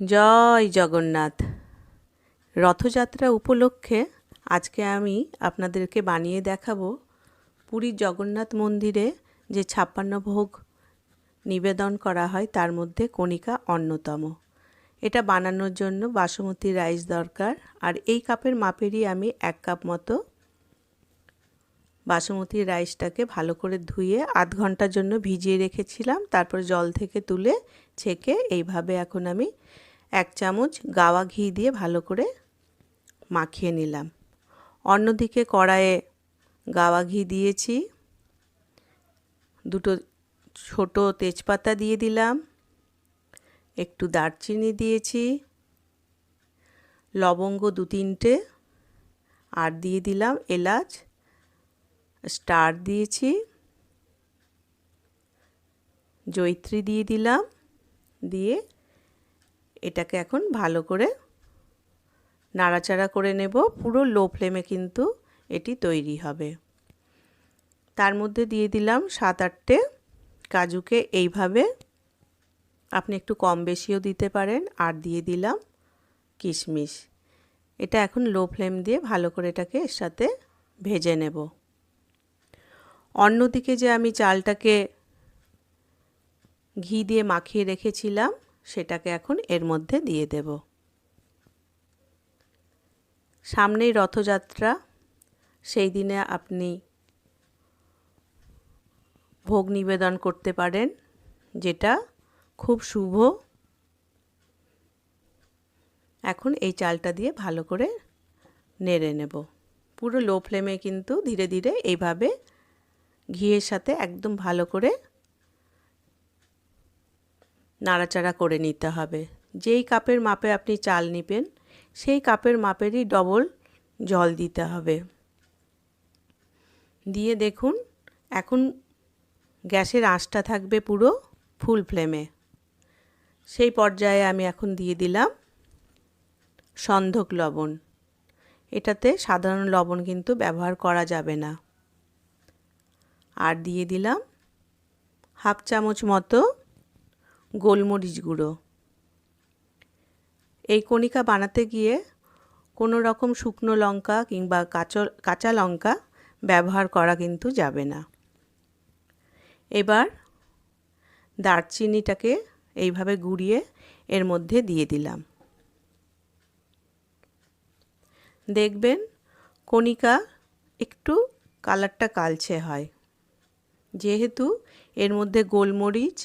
জয় জগন্নাথ। রথযাত্রা উপলক্ষে আজকে আমি আপনাদেরকে বানিয়ে দেখাবো পুরীর জগন্নাথ মন্দিরে যে 56 ভোগ নিবেদন করা হয় তার মধ্যে কণিকা অন্যতম। এটা বানানোর জন্য বাসমতি রাইস দরকার, আর এই কাপের মাপেরই আমি 1 কাপ মতো বাসমতি রাইসটাকে ভালো করে ধুয়ে আধ ঘন্টার জন্য ভিজিয়ে রেখেছিলাম। তারপর জল থেকে তুলে ছেঁকে এইভাবে এখন আমি 1 চামচ গাওয়া ঘি দিয়ে ভালো করে মাখিয়ে নিলাম। অন্যদিকে কড়াইয়ে গাওয়া ঘি দিয়েছি, 2টো ছোট তেজপাতা দিয়ে দিলাম, একটু দারচিনি দিয়েছি, লবঙ্গ 2-3টে, আর দিয়ে দিলাম এলাচ, স্টার দিয়েছি, জয়িত্রী দিয়ে দিলাম। দিয়ে এটাকে এখন ভালো করে নাড়াচাড়া করে নেব। পুরো লো ফ্লেমে কিন্তু এটি তৈরি হবে। তার মধ্যে দিয়ে দিলাম 7-8টে কাজুকে, এইভাবে আপনি একটু কম বেশিও দিতে পারেন। আর দিয়ে দিলাম কিশমিশ। এটা এখন লো ফ্লেম দিয়ে ভালো করে এটাকে এর সাথে ভেজে নেব। অন্যদিকে যে আমি চালটাকে ঘি দিয়ে মাখিয়ে রেখেছিলাম সেটাকে এখন এর মধ্যে দিয়ে দেব। সামনেই রথযাত্রা, সেই দিনে আপনি ভোগ নিবেদন করতে পারেন, যেটা খুব শুভ। এখন এই চালটা দিয়ে ভালো করে নেড়ে নেব। পুরো লো ফ্লেমে কিন্তু ধীরে ধীরে এইভাবে ঘিয়ের সাথে একদম ভালো করে নাড়াচাড়া করে নিতে হবে। যেই কাপের মাপে আপনি চাল নেবেন সেই কাপের মাপেরই ডবল জল দিতে হবে। দিয়ে দেখুন এখন গ্যাসের আঁচটা থাকবে পুরো ফুল ফ্লেমে। সেই পর্যায়ে আমি এখন দিয়ে দিলাম সন্ধক লবণ। এটাতে সাধারণ লবণ কিন্তু ব্যবহার করা যাবে না। আর দিয়ে দিলাম 1/2 চামচ মতো গোলমরিচ গুঁড়ো। এই কণিকা বানাতে গিয়ে কোনো রকম শুকনো লঙ্কা কিংবা কাঁচা লঙ্কা ব্যবহার করা কিন্তু যাবে না। এবার দারচিনিটাকে এইভাবে গুঁড়িয়ে এর মধ্যে দিয়ে দিলাম। দেখবেন কণিকা একটু কালারটা কালচে হয়, যেহেতু এর মধ্যে গোলমরিচ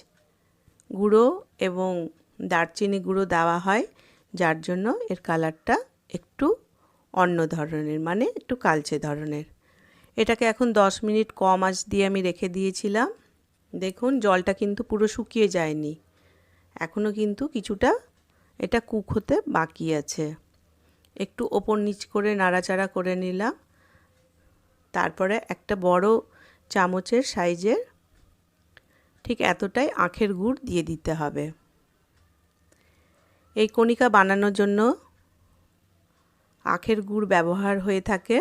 গুঁড়ো এবং দারচিনি গুঁড়ো দেওয়া হয়, যার জন্য এর কালারটা একটু অন্য ধরনের, মানে একটু কালচে ধরনের। এটাকে এখন 10 মিনিট কম আঁচ দিয়ে আমি রেখে দিয়েছিলাম। দেখুন জলটা কিন্তু পুরো শুকিয়ে যায়নি, এখনও কিন্তু কিছুটা এটা কুক হতে বাকি আছে। একটু ওপর নিচ করে নাড়াচাড়া করে নিলাম। তারপরে একটা বড় চামচের সাইজের ঠিক এতটাই আখের গুড় দিয়ে দিতে হবে। এই কণিকা বানানোর জন্য আখের গুড় ব্যবহার হয়ে থাকে।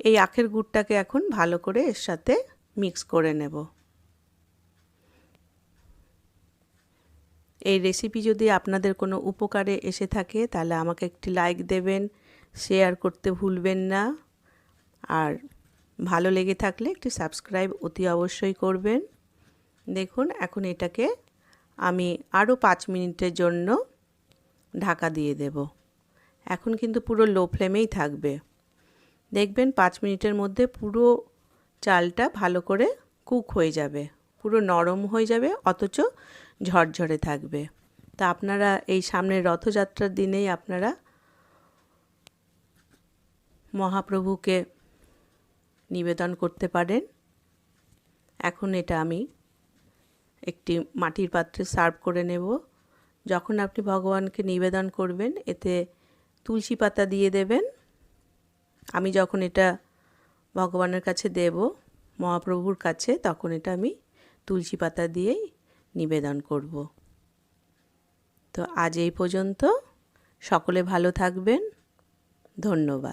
এই আখের গুড়টাকে এখন ভালো করে এর সাথে মিক্স করে নেব। এই রেসিপি যদি আপনাদের কোনো উপকারে এসে থাকে তাহলে আমাকে একটি লাইক দেবেন, শেয়ার করতে ভুলবেন না, আর ভালো লেগে থাকলে একটি সাবস্ক্রাইব অতি অবশ্যই করবেন। দেখুন এখন এটাকে আমি আরও 5 মিনিটের জন্য ঢাকা দিয়ে দেব। এখন কিন্তু পুরো লো ফ্লেমেই থাকবে। দেখবেন 5 মিনিটের মধ্যে পুরো চালটা ভালো করে কুক হয়ে যাবে, পুরো নরম হয়ে যাবে, অথচ ঝরঝরে থাকবে। তা আপনারা এই সামনের রথযাত্রার দিনেই আপনারা মহাপ্রভুকে নিবেদন করতে পারেন। এখন এটা আমি একটি মাটির পাত্রে সার্ভ করে নেব। যখন আপনি ভগবানকে নিবেদন করবেন এতে তুলসী পাতা দিয়ে দেবেন। আমি যখন এটা ভগবানের কাছে দেব, মহাপ্রভুর কাছে, তখন এটা আমি তুলসী পাতা দিয়েই নিবেদন করব। তো আজ এই পর্যন্ত। সকলে ভালো থাকবেন। ধন্যবাদ।